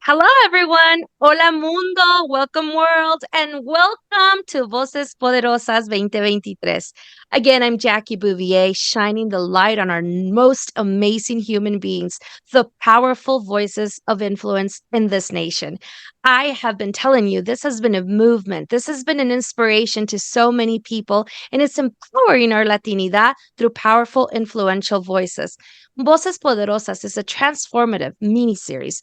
Hello, everyone. Hola, mundo. Welcome, world. And welcome to VOCES PODEROSAS 2023. Again, I'm Jackie Bouvier, shining the light on our most amazing human beings, the powerful voices of influence in this nation. I have been telling you, this has been a movement. This has been an inspiration to so many people, and it's empowering our Latinidad through powerful, influential voices. Voces Poderosas is a transformative mini-series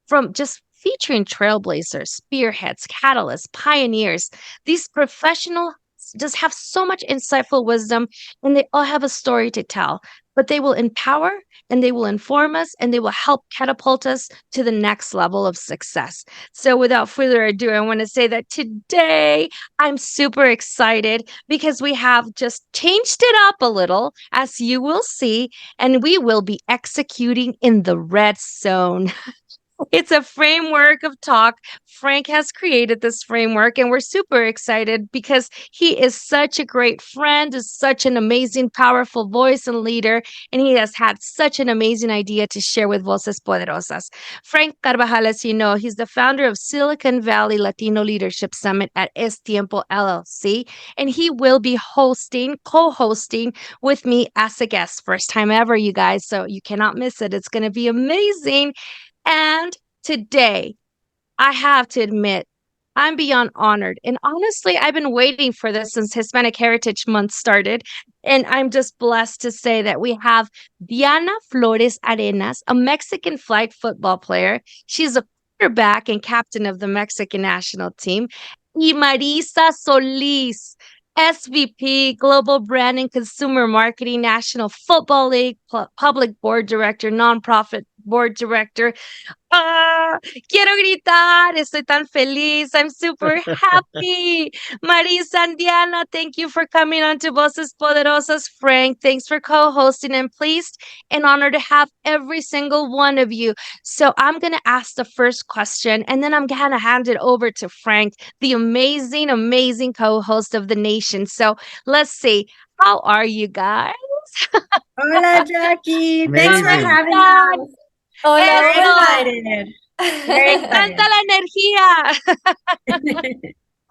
from just featuring trailblazers, spearheads, catalysts, pioneers. These professionals just have so much insightful wisdom and they all have a story to tell, but they will empower and they will inform us and they will help catapult us to the next level of success. So, without further ado, I want to say that today I'm super excited because we have just changed it up a little, as you will see, and we will be executing in the red zone. It's a framework of talk. Frank has created this framework, and we're super excited because he is such a great friend, is such an amazing, powerful voice and leader, and he has had such an amazing idea to share with Voces Poderosas. Frank Carbajal, as you know, he's the founder of Silicon Valley Latino Leadership Summit at Es Tiempo LLC, and he will be co-hosting with me as a guest. First time ever, you guys, so you cannot miss it. It's going to be amazing. And today, I have to admit, I'm beyond honored. And honestly, I've been waiting for this since Hispanic Heritage Month started. And I'm just blessed to say that we have Diana Flores Arenas, a Mexican flag football player. She's a quarterback and captain of the Mexican national team. Y Marissa Solis, SVP, Global Branding, Consumer Marketing, National Football League, Public Board Director, Nonprofit Board Director. Ah, quiero gritar, estoy tan feliz. I'm super happy. Marisa and Diana, thank you for coming on to Voces Poderosas. Frank, thanks for co-hosting. I'm pleased and honored to have every single one of you. So I'm going to ask the first question, and then I'm going to hand it over to Frank, the amazing, amazing co-host of the nation. So let's see. How are you guys? Hola, Jackie. Thanks for ¿Cómo Amazing. having están? us. Eso. Very excited. Very Me encanta la energía.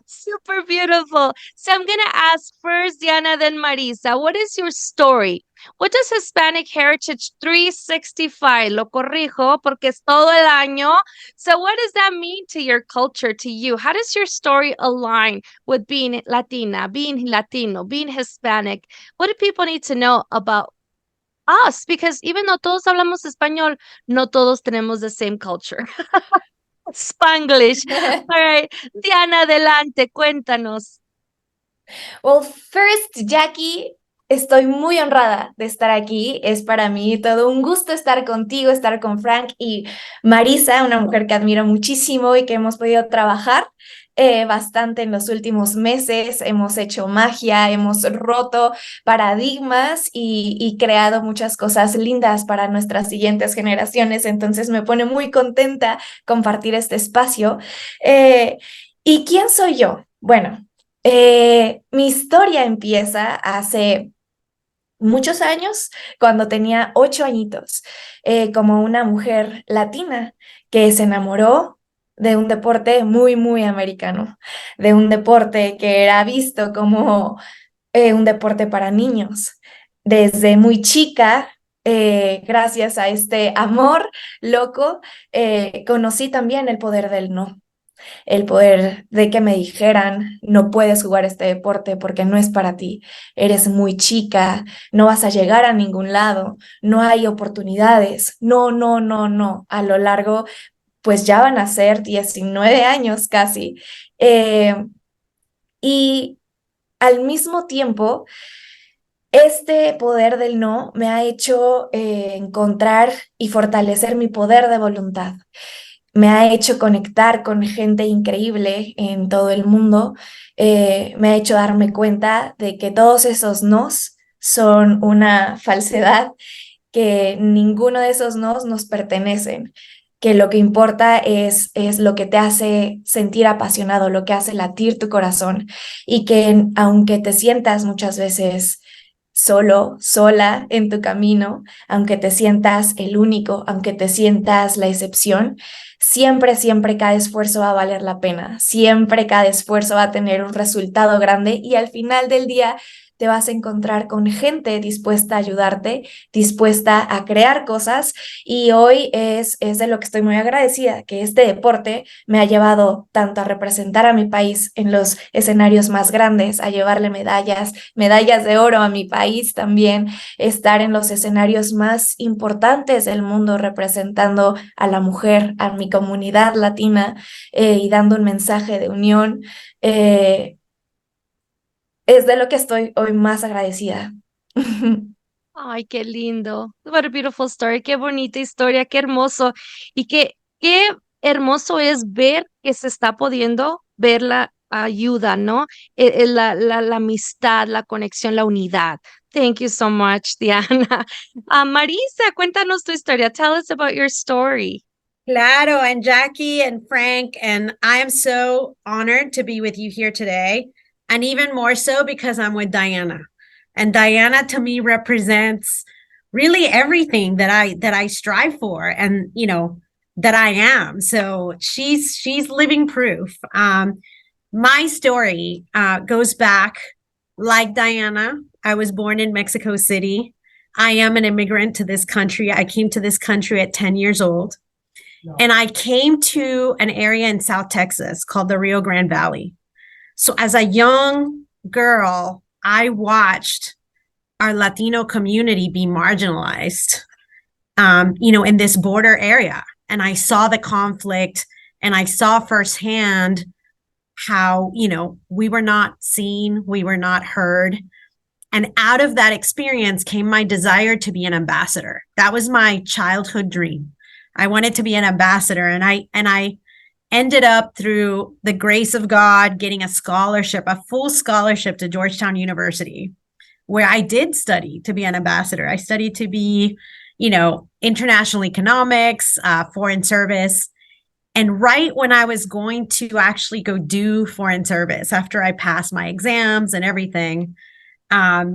Super beautiful. So I'm going to ask first Diana, then Marisa. What is your story? What does Hispanic Heritage 365? Lo corrijo porque es todo el año. So what does that mean to your culture, to you? How does your story align with being Latina, being Latino, being Hispanic? What do people need to know about us? Because even though todos hablamos español, no todos tenemos the same culture. Spanglish. All right. Diana, adelante, cuéntanos. Well, first, Jackie, estoy muy honrada de estar aquí. Es para mí todo un gusto estar contigo, estar con Frank y Marisa, una mujer que admiro muchísimo y que hemos podido trabajar bastante en los últimos meses. Hemos hecho magia, hemos roto paradigmas y creado muchas cosas lindas para nuestras siguientes generaciones. Entonces me pone muy contenta compartir este espacio. ¿Y quién soy yo? Bueno. Mi historia empieza hace muchos años, cuando tenía 8 añitos, como una mujer latina que se enamoró de un deporte muy, muy americano, de un deporte que era visto como un deporte para niños. Desde muy chica, gracias a este amor loco, conocí también el poder del no. El poder de que me dijeran, no puedes jugar este deporte porque no es para ti, eres muy chica, no vas a llegar a ningún lado, no hay oportunidades, no, no, no, no, a lo largo, pues ya van a ser 19 años casi. Y al mismo tiempo, este poder del no me ha hecho encontrar y fortalecer mi poder de voluntad. Me ha hecho conectar con gente increíble en todo el mundo, me ha hecho darme cuenta de que todos esos nos son una falsedad, que ninguno de esos nos pertenecen, que lo que importa es lo que te hace sentir apasionado, lo que hace latir tu corazón y que aunque te sientas muchas veces solo, sola en tu camino, aunque te sientas el único, aunque te sientas la excepción, siempre, siempre cada esfuerzo va a valer la pena, siempre cada esfuerzo va a tener un resultado grande y al final del día te vas a encontrar con gente dispuesta a ayudarte, dispuesta a crear cosas y hoy es de lo que estoy muy agradecida, que este deporte me ha llevado tanto a representar a mi país en los escenarios más grandes, a llevarle medallas, medallas de oro a mi país también, estar en los escenarios más importantes del mundo representando a la mujer, a mi comunidad latina y dando un mensaje de unión. Eh, es de lo que estoy hoy más agradecida. Ay, qué lindo. What a beautiful story. Qué bonita historia, qué hermoso. Y qué hermoso es ver que se está pudiendo ver la ayuda, ¿no? La amistad, la conexión, la unidad. Thank you so much, Diana. Marisa, cuéntanos tu historia. Tell us about your story. Claro, and Jackie and Frank, and I am so honored to be with you here today, and even more so because I'm with Diana. And Diana to me represents really everything that I strive for and that I am. So she's living proof. My story goes back like Diana. I was born in Mexico City. I am an immigrant to this country. I came to this country at 10 years old. And I came to an area in South Texas called the Rio Grande Valley. So as a young girl, I watched our Latino community be marginalized, in this border area. And I saw the conflict and I saw firsthand how, we were not seen, we were not heard. And out of that experience came my desire to be an ambassador. That was my childhood dream. I wanted to be an ambassador, and I ended up, through the grace of God, getting a scholarship, a full scholarship to Georgetown University, where I did study to be an ambassador. I studied to be, international economics, foreign service. And right when I was going to actually go do foreign service, after I passed my exams and everything, I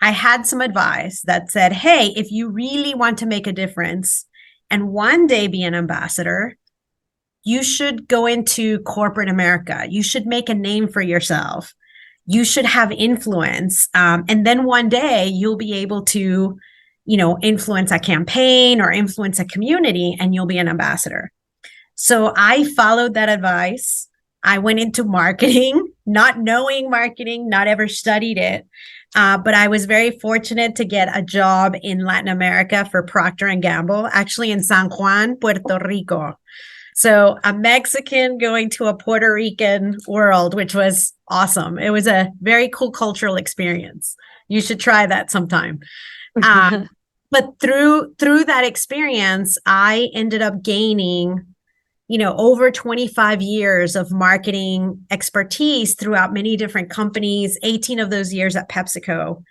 had some advice that said, hey, if you really want to make a difference and one day be an ambassador, you should go into corporate America. You should make a name for yourself. You should have influence. And then one day you'll be able to, influence a campaign or influence a community, and you'll be an ambassador. So I followed that advice. I went into marketing, not knowing marketing, not ever studied it. But I was very fortunate to get a job in Latin America for Procter & Gamble, actually in San Juan, Puerto Rico. So a Mexican going to a Puerto Rican world, which was awesome. It was a very cool cultural experience. You should try that sometime. But through that experience, I ended up gaining over 25 years of marketing expertise throughout many different companies, 18 of those years at PepsiCo.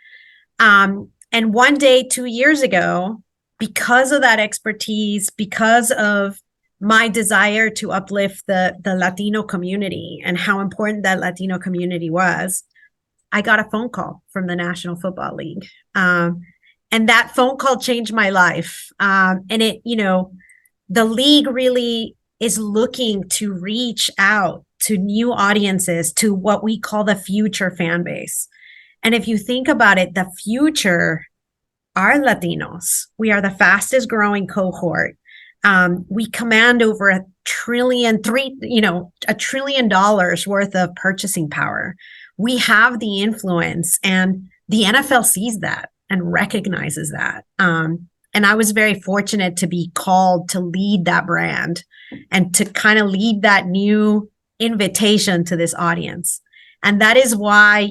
And one day, 2 years ago, because of that expertise, because of my desire to uplift the Latino community and how important that Latino community was, I got a phone call from the National Football League. And that phone call changed my life. And it, the league really is looking to reach out to new audiences, to what we call the future fan base. And if you think about it, the future are Latinos. We are the fastest growing cohort. We command over $1 trillion worth of purchasing power. We have the influence, and the NFL sees that and recognizes that. And I was very fortunate to be called to lead that brand and to kind of lead that new invitation to this audience. And that is why,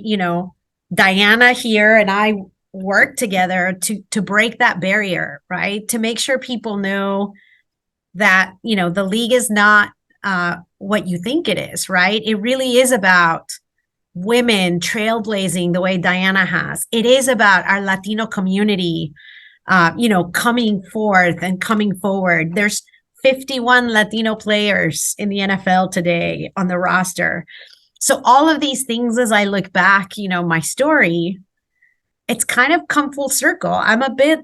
Diana here and I work together to break that barrier, right? To make sure people know that, the league is not what you think it is, right? It really is about women trailblazing the way Diana has. It is about our Latino community, coming forth and coming forward. There's 51 Latino players in the NFL today on the roster. So all of these things, as I look back, my story, it's kind of come full circle. I'm a bit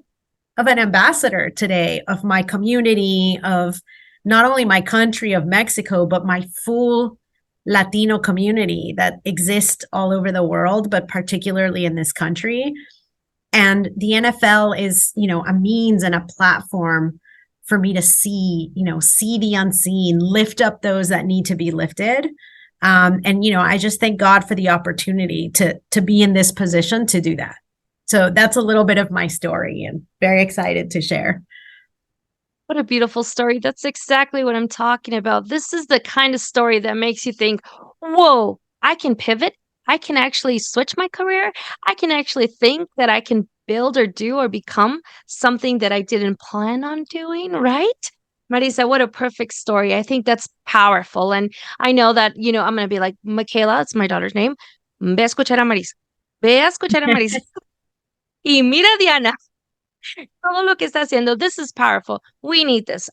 of an ambassador today of my community, of not only my country of Mexico, but my full Latino community that exists all over the world, but particularly in this country. And the NFL is, a means and a platform for me to see, see the unseen, lift up those that need to be lifted. And I just thank God for the opportunity to be in this position to do that. So that's a little bit of my story, and very excited to share. What a beautiful story. That's exactly what I'm talking about. This is the kind of story that makes you think, whoa, I can pivot. I can actually switch my career. I can actually think that I can build or do or become something that I didn't plan on doing, right? Marisa, what a perfect story. I think that's powerful. And I know that, I'm going to be like, Michaela, it's my daughter's name. Ve a escuchar a Marisa. Ve a escuchar a Marisa. Y mira, Diana, todo lo que está haciendo. This is powerful. We need this.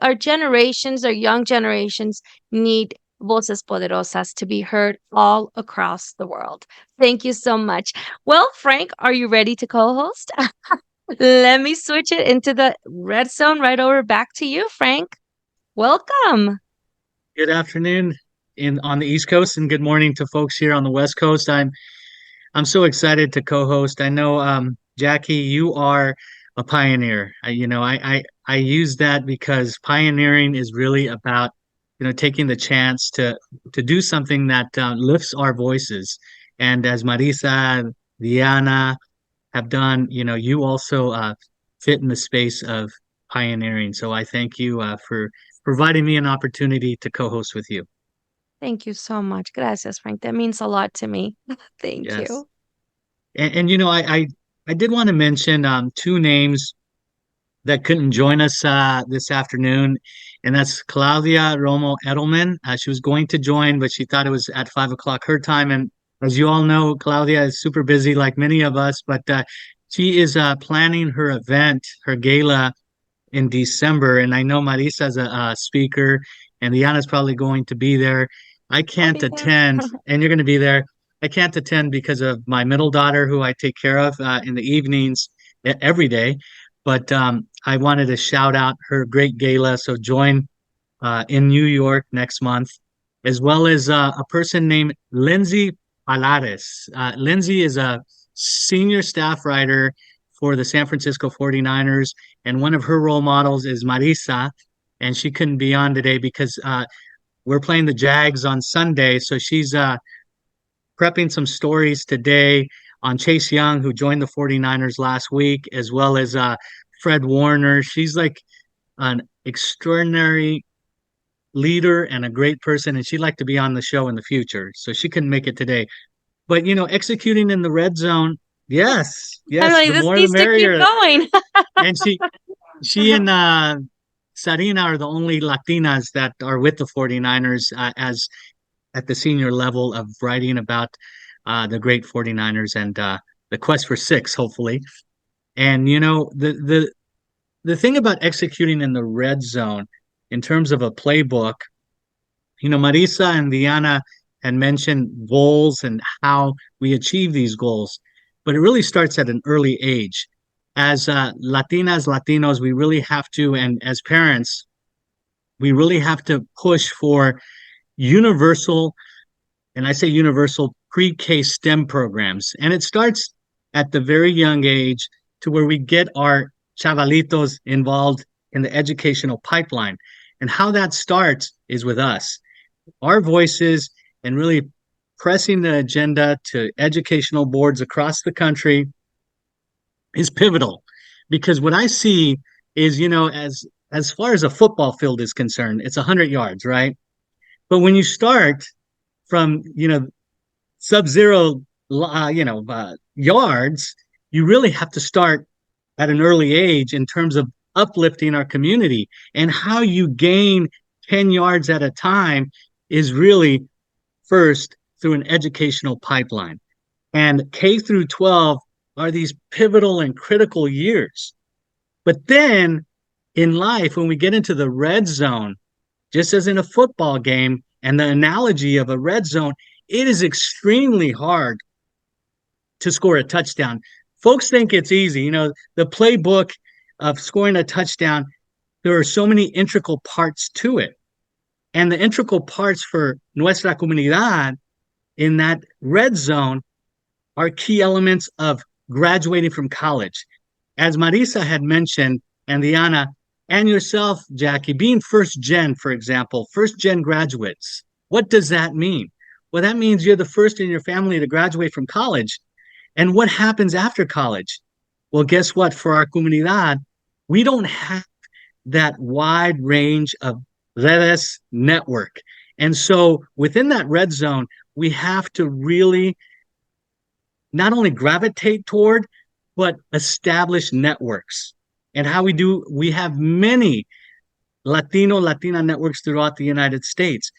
Our generations, our young generations need Voces Poderosas to be heard all across the world. Thank you so much. Well, Frank, are you ready to co-host? Let me switch it into the red zone right over back to you, Frank. Welcome. Good afternoon on the East Coast, and good morning to folks here on the West Coast. I'm so excited to co-host. I know, Jackie, you are a pioneer. I use that because pioneering is really about, taking the chance to do something that lifts our voices. And as Marissa, Diana have done, you also fit in the space of pioneering. So I thank you for providing me an opportunity to co-host with you. Thank you so much. Gracias, Frank. That means a lot to me. Thank Yes. you. And I did want to mention two names that couldn't join us this afternoon, and that's Claudia Romo Edelman. She was going to join, but she thought it was at 5 o'clock her time. And as you all know, Claudia is super busy, like many of us, but she is planning her event, her gala, in December. And I know Marisa's a speaker, and Diana's probably going to be there. I can't be there. attend, and you're going to be there. I can't attend because of my middle daughter, who I take care of in the evenings every day. But I wanted to shout out her great gala. So join in New York next month, as well as a person named Lindsay Palares. Lindsay is a senior staff writer for the San Francisco 49ers, and one of her role models is Marissa, and she couldn't be on today because we're playing the Jags on Sunday. So she's prepping some stories today on Chase Young, who joined the 49ers last week, as well as Fred Warner. She's like an extraordinary leader and a great person, and she'd like to be on the show in the future. So she couldn't make it today. But, executing in the red zone, yes, I'm like, the this more the needs to keep merrier. going. And she and Sarina are the only Latinas that are with the 49ers as at the senior level of writing about the great 49ers and the quest for six, hopefully. And the thing about executing in the red zone in terms of a playbook, Marisa and Diana had mentioned goals and how we achieve these goals, but it really starts at an early age. As Latinas, Latinos, we really have to, and as parents, we really have to push for universal, and I say universal, pre-K STEM programs. And it starts at the very young age to where we get our chavalitos involved in the educational pipeline. And how that starts is with us. Our voices and really pressing the agenda to educational boards across the country is pivotal. Because what I see is, as far as a football field is concerned, it's 100 yards, right? But when you start from, sub-zero, yards, you really have to start at an early age in terms of uplifting our community. And how you gain 10 yards at a time is really first through an educational pipeline. And K through 12 are these pivotal and critical years. But then in life, when we get into the red zone, just as in a football game, and the analogy of a red zone, it is extremely hard to score a touchdown folks think it's easy. You know, the playbook of scoring a touchdown, there are so many integral parts to it. And the integral parts for nuestra comunidad in that red zone are key elements of graduating from college. As Marissa had mentioned, and Diana, and yourself, Jackie, being first gen, for example, first gen graduates, what does that mean? Well, that means you're the first in your family to graduate from college. And what happens after college? Well, guess what? For our comunidad, we don't have that wide range of redes network. And so within that red zone, we have to really not only gravitate toward, but establish networks. And how we do, we have many Latina networks throughout the United States.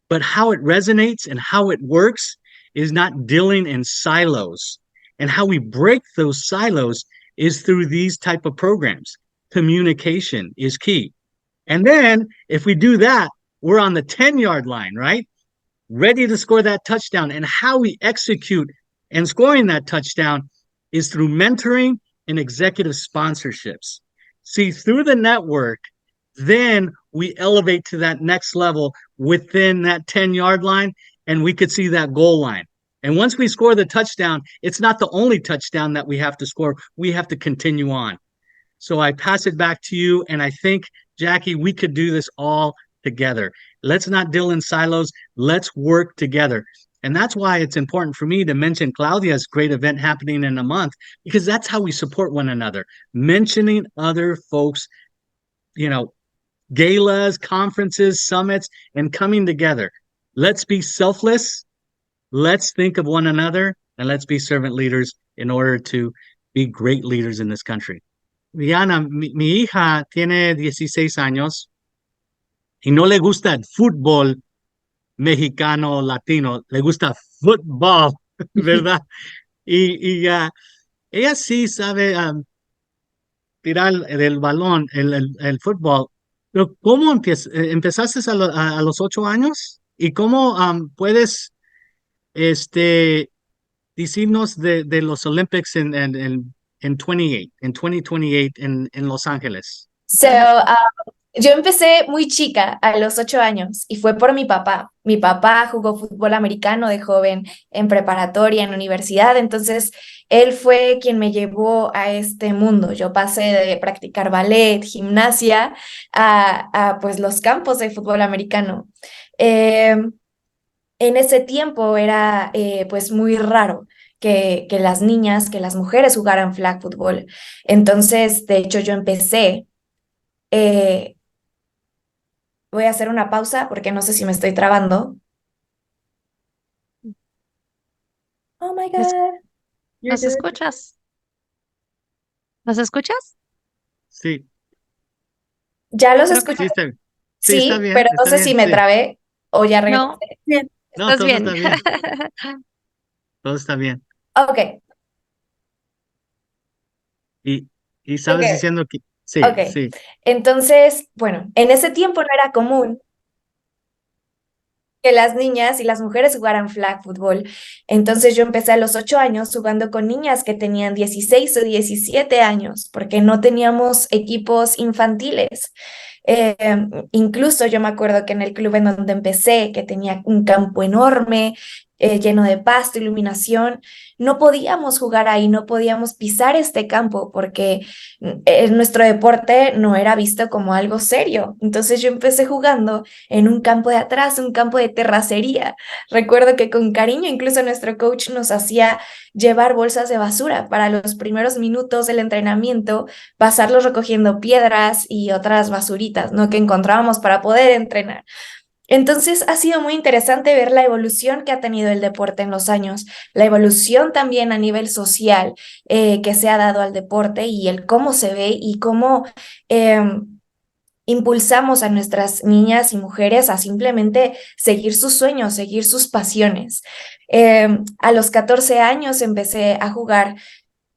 But how it resonates and how it works is not dealing in silos. And how we break those silos is through these type of programs. Communication is key. And then if we do that, we're on the 10-yard line, right? Ready to score that touchdown. And how we execute and scoring that touchdown is through mentoring and executive sponsorships. See, through the network, then we elevate to that next level within that 10-yard line, and we could see that goal line. And once we score the touchdown, it's not the only touchdown that we have to score. We have to continue on. So I pass it back to you, and I think, Jackie, we could do this all together. Let's not deal in silos. Let's work together. And that's why it's important for me to mention Claudia's great event happening in a month, because that's how we support one another. Mentioning other folks, you know, galas, conferences, summits, and coming together. Let's be selfless. Let's think of one another, and let's be servant leaders in order to be great leaders in this country. Diana, mi hija tiene 16 años y no le gusta el fútbol mexicano, latino, le gusta fútbol, ¿verdad? Ella sí sabe tirar el balón, el fútbol. Pero ¿cómo empezaste a los 8 años? ¿Y cómo puedes decirnos de los Olympics en 2028 en Los Ángeles? So, yo empecé muy chica, a los 8 años, y fue por mi papá. Mi papá jugó fútbol americano de joven en preparatoria, en universidad, entonces él fue quien me llevó a este mundo. Yo pasé de practicar ballet, gimnasia, a pues los campos de fútbol americano. En ese tiempo era pues muy raro que las niñas, que las mujeres jugaran flag football. Entonces, de hecho, yo empecé... voy a hacer una pausa porque no sé si me estoy trabando. Oh my God. You're ¿Nos good. escuchas? ¿Nos escuchas? Sí. Ya los Creo que escucho. Sí, está bien. Sí, está bien, pero no está sé bien, si me sí. trabé o ya regresé. No, Bien. No, estás todo bien. está bien. Todo está bien. Ok, Y estabas ok, diciendo que sí, ok. sí. Entonces, bueno, en ese tiempo no era común que las niñas y las mujeres jugaran flag football. Entonces yo empecé a los 8 años jugando con niñas que tenían 16 o 17 años, porque no teníamos equipos infantiles. Eh, Incluso yo me acuerdo que en el club en donde empecé, que tenía un campo enorme, lleno de pasto, iluminación, no podíamos jugar ahí, no podíamos pisar este campo porque nuestro deporte no era visto como algo serio. Entonces yo empecé jugando en un campo de atrás, un campo de terracería. Recuerdo que con cariño incluso nuestro coach nos hacía llevar bolsas de basura para los primeros minutos del entrenamiento, pasarlos recogiendo piedras y otras basuritas, ¿no? que encontrábamos para poder entrenar. Entonces ha sido muy interesante ver la evolución que ha tenido el deporte en los años, la evolución también a nivel social que se ha dado al deporte y el cómo se ve y cómo impulsamos a nuestras niñas y mujeres a simplemente seguir sus sueños, seguir sus pasiones. A los 14 años empecé a jugar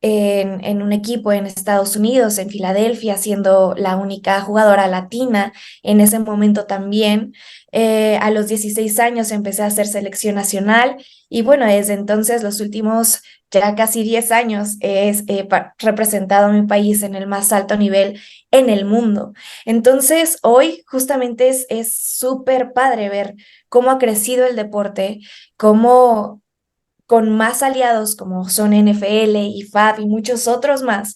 en un equipo en Estados Unidos, en Filadelfia, siendo la única jugadora latina en ese momento también. A los 16 años empecé a hacer selección nacional y bueno, desde entonces los últimos ya casi 10 años he representado a mi país en el más alto nivel en el mundo. Entonces, hoy justamente es súper padre ver cómo ha crecido el deporte, cómo con más aliados como son NFL, IFAB y muchos otros más,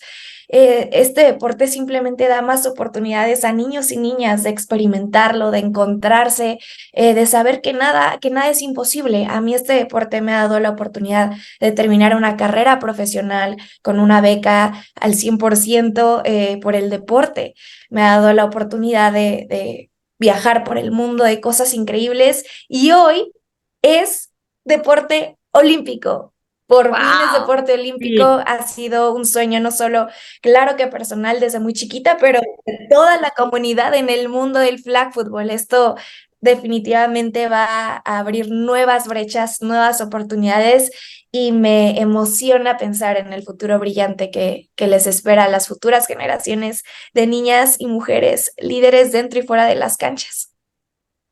este deporte simplemente da más oportunidades a niños y niñas de experimentarlo, de encontrarse, de saber que nada es imposible. A mí este deporte me ha dado la oportunidad de terminar una carrera profesional con una beca al 100% por el deporte. Me ha dado la oportunidad de viajar por el mundo, de cosas increíbles y hoy es deporte olímpico. Por fin es Wow. deporte olímpico, Sí. ha sido un sueño no solo, claro que personal desde muy chiquita, pero de toda la comunidad en el mundo del flag football. Esto definitivamente va a abrir nuevas brechas, nuevas oportunidades y me emociona pensar en el futuro brillante que les espera a las futuras generaciones de niñas y mujeres líderes dentro y fuera de las canchas.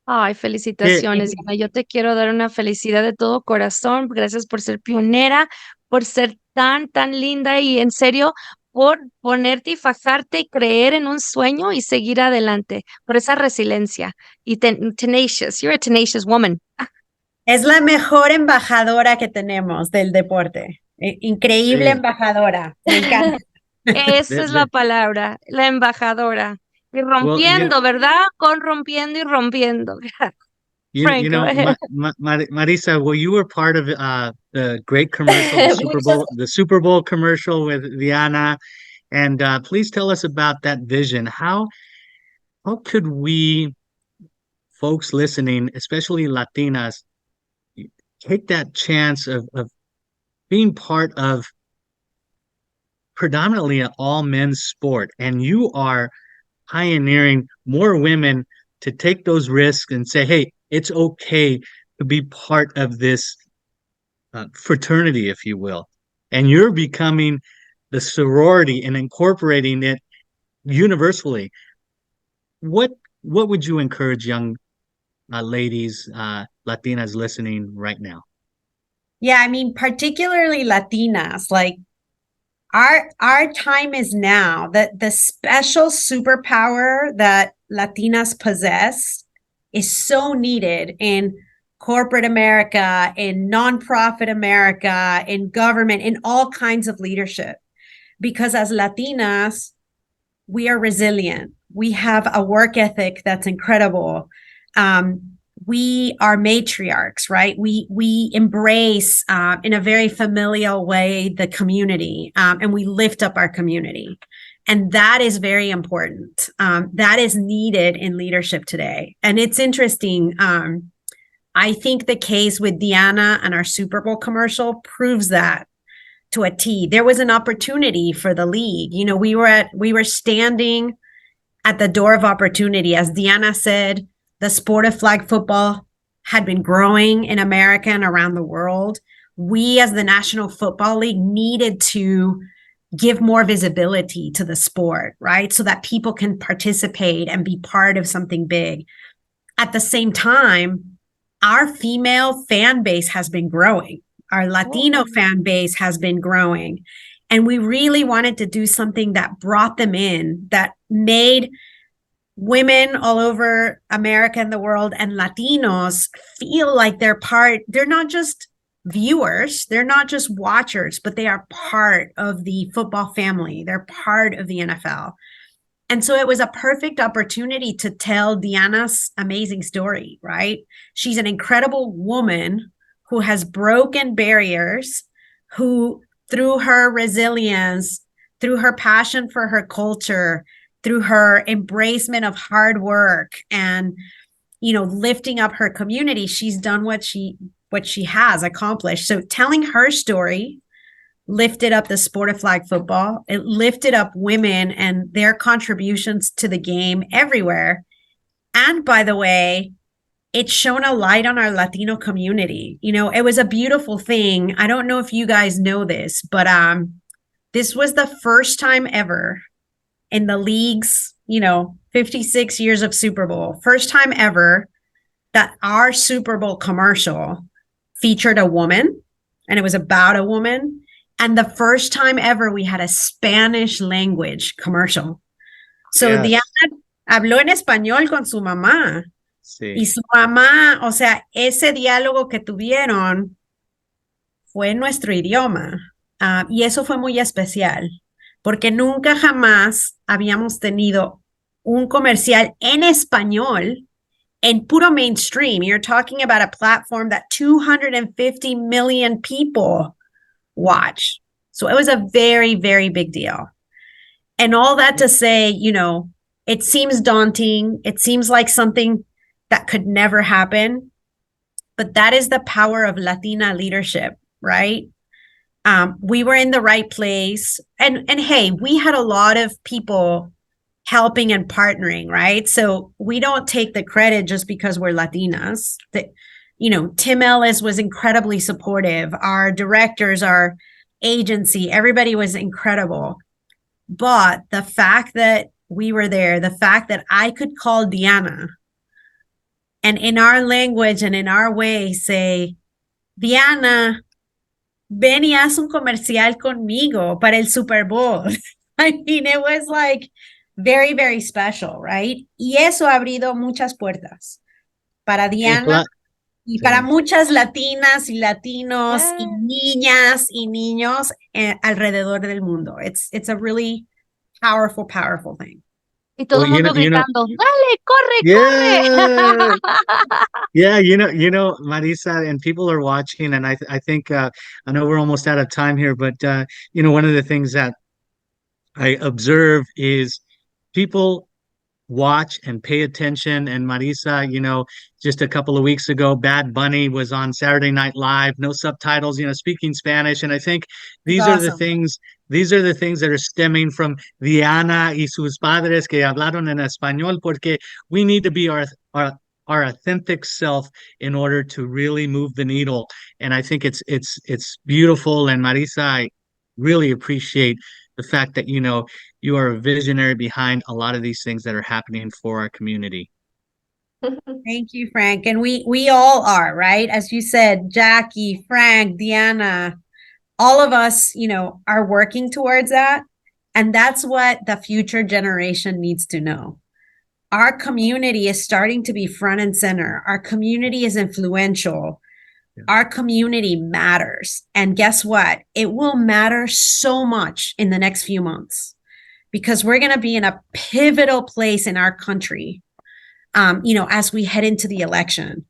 Ay, Que, felicitaciones, Diana. Yo te quiero dar una felicidad de todo corazón. Gracias por ser pionera, por ser tan, tan linda y en serio, por ponerte y fajarte y creer en un sueño y seguir adelante, por esa resiliencia y tenacious. You're a tenacious woman. Es la mejor embajadora que tenemos del deporte. Increíble sí, embajadora. Me encanta. Esa the, es la the, palabra, la embajadora. Y well, rompiendo, ¿verdad? Con rompiendo y rompiendo. you Frank, go know, ahead. Marisa, well, you were part of the great commercial, Muchas The Super Bowl commercial with Diana, and please tell us about that vision. How could we, folks listening, especially Latinas, take that chance of being part of predominantly an all men's sport, and you are pioneering more women to take those risks and say, hey, it's okay to be part of this fraternity, if you will. And you're becoming the sorority and incorporating it universally. What what would you encourage young ladies, Latinas listening right now? Yeah, I mean, particularly Latinas, like our time is now. That the special superpower that Latinas possess is so needed in corporate America, in nonprofit America, in government, in all kinds of leadership. Because as Latinas, we are resilient. We have a work ethic that's incredible. We are matriarchs, right? We embrace in a very familial way the community, and we lift up our community, and that is very important. That is needed in leadership today, and it's interesting. I think the case with Diana and our Super Bowl commercial proves that to a T. There was an opportunity for the league. You know, we were standing at the door of opportunity. As Diana said, the sport of flag football had been growing in America and around the world. We, as the National Football League, needed to give more visibility to the sport, right? So that people can participate and be part of something big. At the same time, our female fan base has been growing. Our Latino fan base has been growing. And we really wanted to do something that brought them in, that made women all over America and the world and Latinos feel like they're not just viewers, they're not just watchers, but they are part of the football family. They're part of the NFL. And so it was a perfect opportunity to tell Diana's amazing story, right? She's an incredible woman who has broken barriers, who through her resilience, through her passion for her culture, through her embracement of hard work and, you know, lifting up her community, she's done what she has accomplished. So telling her story lifted up the sport of flag football. It lifted up women and their contributions to the game everywhere. And by the way, it's shown a light on our Latino community. You know, it was a beautiful thing. I don't know if you guys know this, but this was the first time ever in the league's, 56 years of Super Bowl, first time ever that our Super Bowl commercial featured a woman, and it was about a woman. And the first time ever we had a Spanish language commercial. So Yes. Diana habló en español con su mamá. Sí. Y su mamá, o sea, ese diálogo que tuvieron fue en nuestro idioma. Y eso fue muy especial, porque nunca jamás habíamos tenido un comercial en español en puro mainstream. You're talking about a platform that 250 million people watch. So it was a very, very big deal. And all that to say, it seems daunting. It seems like something that could never happen. But that is the power of Latina leadership, right? We were in the right place. And hey, we had a lot of people helping and partnering, right? So we don't take the credit just because we're Latinas. Tim Ellis was incredibly supportive. Our directors, our agency, everybody was incredible. But the fact that we were there, the fact that I could call Diana and in our language and in our way say, Diana, ven y haz un comercial conmigo para el Super Bowl. I mean, it was like very, very special, right? Y eso ha abrido muchas puertas para Diana y para muchas latinas y latinos y niñas y niños alrededor del mundo. It's a really powerful, powerful thing. Y todo el mundo gritando, dale, corre, corre. Yeah, Marissa, and people are watching, and I think I know we're almost out of time here, but one of the things that I observe is people watch and pay attention. And Marissa, just a couple of weeks ago, Bad Bunny was on Saturday Night Live, no subtitles, speaking Spanish. And I think these are the things that are stemming from Diana y sus padres que hablaron en español, porque we need to be our authentic self in order to really move the needle. And I think it's beautiful. And Marissa, I really appreciate the fact that you are a visionary behind a lot of these things that are happening for our community. Thank you, Frank. And we all are, right? As you said, Jackie, Frank, Diana, all of us, are working towards that. And that's what the future generation needs to know. Our community is starting to be front and center. Our community is influential. Yeah. Our community matters. And guess what? It will matter so much in the next few months because we're going to be in a pivotal place in our country, as we head into the election.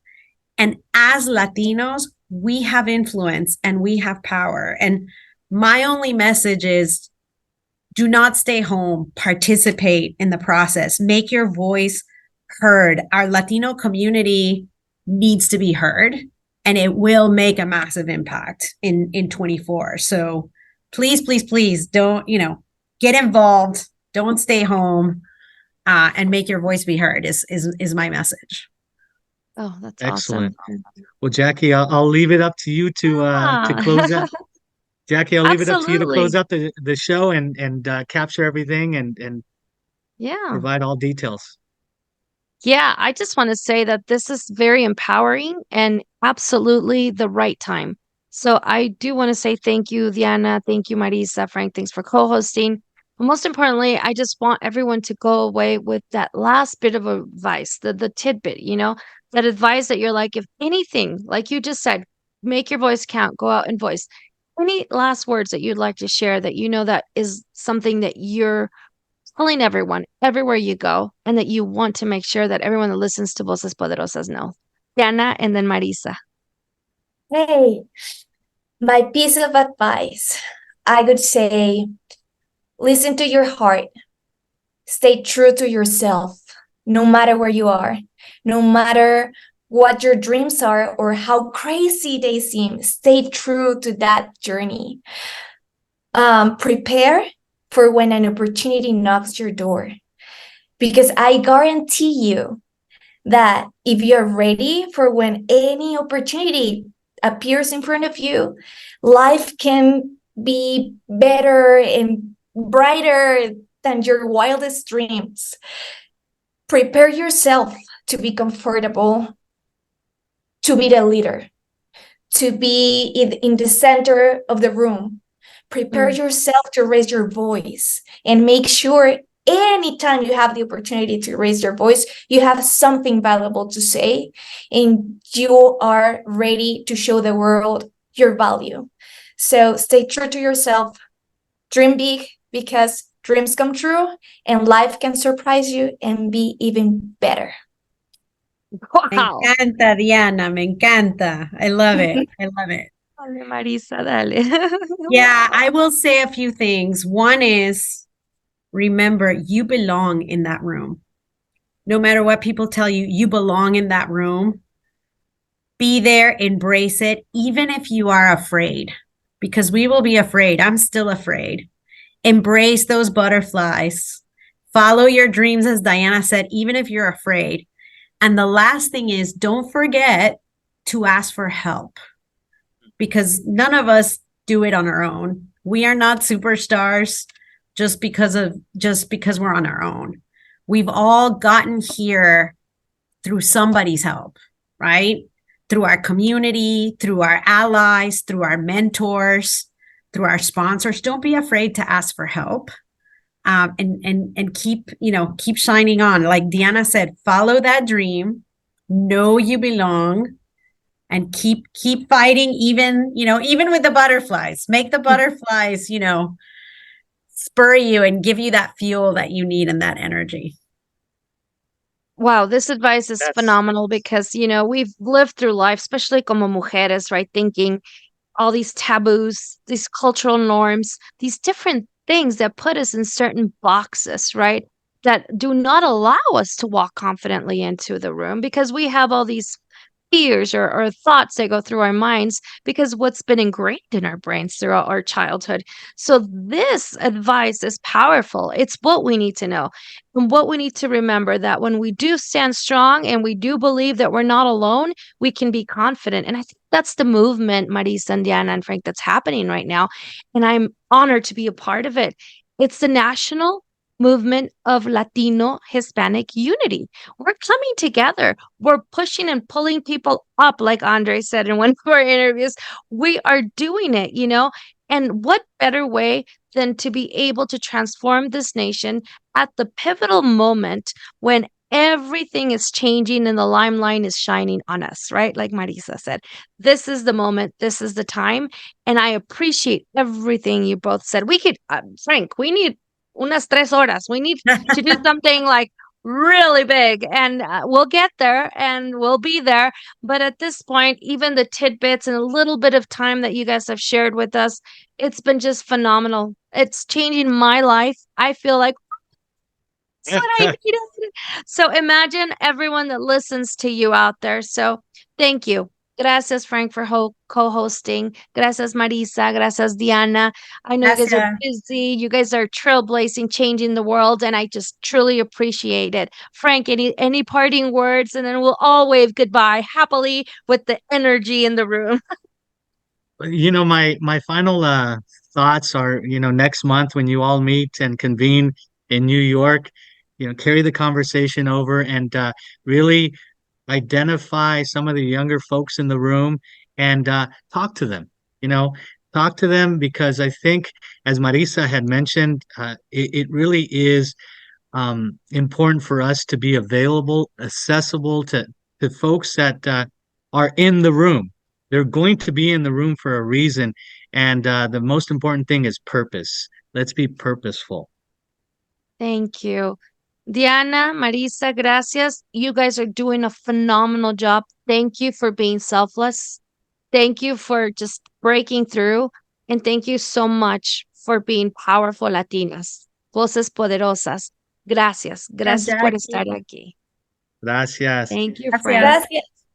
And as Latinos, we have influence and we have power. And my only message is do not stay home, participate in the process, make your voice heard. Our Latino community needs to be heard. And it will make a massive impact in 24. So please, please, please don't, get involved. Don't stay home and make your voice be heard is my message. Oh, that's excellent. Awesome. Well, Jackie, I'll leave it up to you to close out. Jackie, I'll leave it up to you to close out the show and capture everything and provide all details. Yeah, I just want to say that this is very empowering and absolutely the right time. So I do want to say thank you, Diana. Thank you, Marissa. Frank, thanks for co-hosting. But most importantly, I just want everyone to go away with that last bit of advice, the tidbit, that advice that you're like, if anything, like you just said, make your voice count, go out and voice. Any last words that you'd like to share that that is something that you're telling everyone everywhere you go and that you want to make sure that everyone that listens to Voces Poderosas knows? Diana and then Marissa. Hey, my piece of advice, I would say, listen to your heart. Stay true to yourself, no matter where you are, no matter what your dreams are or how crazy they seem. Stay true to that journey. Prepare for when an opportunity knocks your door. Because I guarantee you that if you're ready for when any opportunity appears in front of you, life can be better and brighter than your wildest dreams. Prepare yourself to be comfortable, to be the leader, to be in the center of the room. Prepare yourself to raise your voice, and make sure anytime you have the opportunity to raise your voice, you have something valuable to say and you are ready to show the world your value. So stay true to yourself, dream big, because dreams come true and life can surprise you and be even better. Me Wow. encanta, Diana. Me encanta. I love it. I love it. Dale, Marisa, dale. Yeah, I will say a few things. One is, remember, you belong in that room. No matter what people tell you, you belong in that room. Be there, embrace it, even if you are afraid, because we will be afraid. I'm still afraid. Embrace those butterflies. Follow your dreams, as Diana said, even if you're afraid. And the last thing is, don't forget to ask for help, because none of us do it on our own. We are not superstars just because we're on our own. We've all gotten here through somebody's help, right? Through our community, through our allies, through our mentors, through our sponsors. Don't be afraid to ask for help. And keep shining on. Like Diana said, follow that dream, know you belong, and keep fighting, even with the butterflies. Make the butterflies, spur you and give you that fuel that you need and that energy. Wow, this advice is That's phenomenal because, we've lived through life, especially como mujeres, right? Thinking all these taboos, these cultural norms, these different things that put us in certain boxes, right? That do not allow us to walk confidently into the room because we have all these fears or thoughts that go through our minds because what's been ingrained in our brains throughout our childhood. So this advice is powerful. It's what we need to know and what we need to remember, that when we do stand strong and we do believe that we're not alone, we can be confident. And I think that's the movement, Marisa and Diana and Frank, that's happening right now. And I'm honored to be a part of it. It's the national movement of Latino Hispanic unity. We're coming together. We're pushing and pulling people up, like Andre said in one of our interviews. We are doing it, And what better way than to be able to transform this nation at the pivotal moment when everything is changing and the limelight is shining on us, right? Like Marisa said, this is the moment, this is the time. And I appreciate everything you both said. We could, Frank, we need unas 3 horas. We need to do something like really big, and we'll get there and we'll be there. But at this point, even the tidbits and a little bit of time that you guys have shared with us, it's been just phenomenal. It's changing my life. I feel like that's what I needed. So imagine everyone that listens to you out there. So thank you. Gracias, Frank, for co-hosting. Gracias, Marisa. Gracias, Diana. I know you guys are Gracias. busy. You guys are trailblazing, changing the world, and I just truly appreciate it. Frank, any parting words, and then we'll all wave goodbye happily with the energy in the room. my final thoughts are, next month when you all meet and convene in New York, carry the conversation over and really identify some of the younger folks in the room and talk to them. Talk to them, because I think, as Marisa had mentioned, it really is important for us to be available, accessible to folks that are in the room. They're going to be in the room for a reason, and the most important thing is purpose. Let's be purposeful. Thank you. Diana, Marisa, gracias. You guys are doing a phenomenal job. Thank you for being selfless. Thank you for just breaking through. And thank you so much for being powerful Latinas. Voces poderosas. Gracias. Gracias por estar Jackie. aquí. Gracias. Thank you, Gracias. Frank. Gracias.